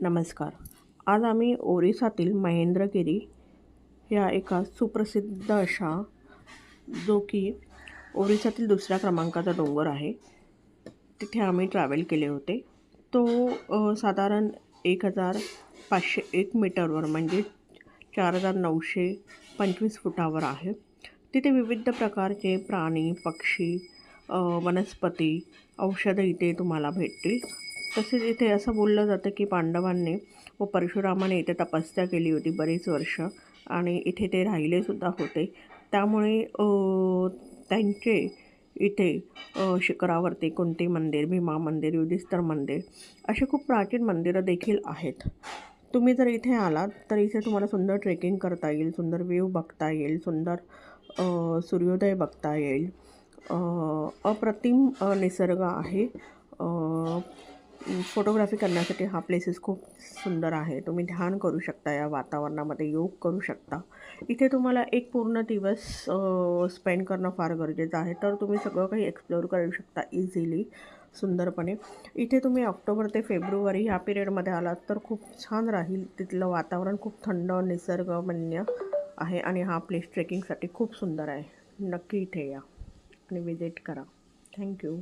नमस्कार. आज आम्ही ओरिसातील महेंद्रगिरी या एका सुप्रसिद्ध अशा, जो की ओरिसातील दुसऱ्या क्रमांकाचा डोंगर आहे, तिथे आम्ही ट्रॅव्हल केले होते. तो साधारण 1501 मीटरवर म्हणजे 4925 फुटावर आहे. तिथे विविध प्रकारचे प्राणी, पक्षी, वनस्पती, औषधं इथे तुम्हाला भेटतील. तसेच इथे असं बोललं जातं की पांडवांनी व परशुरामाने इथे तपस्या केली होती बरीच वर्ष आणि इथे ते राहिलेसुद्धा होते. त्यामुळे त्यांचे इथे शिखरावरती कुंती मंदिर, भीमा मंदिर, युधिष्ठिर मंदिर अशी खूप प्राचीन मंदिरं देखील आहेत. तुम्ही जर इथे आलात तर इथे तुम्हाला सुंदर ट्रेकिंग करता येईल, सुंदर व्ह्यू बघता येईल, सुंदर सूर्योदय बघता येईल. अ, अप्रतिम निसर्ग आहे. फोटोग्राफी करण्यासाठी हा प्लेसेस खूप सुंदर आहे. तुम्ही ध्यान करू शकता, या वातावरणामध्ये योग करू शकता. इथे तुम्हाला एक पूर्ण दिवस स्पेंड करणं फार गरजेचं आहे. तर तुम्ही सगळं काही एक्सप्लोअर करू शकता इझिली, सुंदरपणे. इथे तुम्ही ऑक्टोबर ते फेब्रुवारी ह्या पिरियडमध्ये आलात तर खूप छान राहील. तिथलं वातावरण खूप थंड, निसर्गरम्य आहे आणि हा प्लेस ट्रेकिंगसाठी खूप सुंदर आहे. नक्की इथे या आणि विजिट करा. थँक्यू.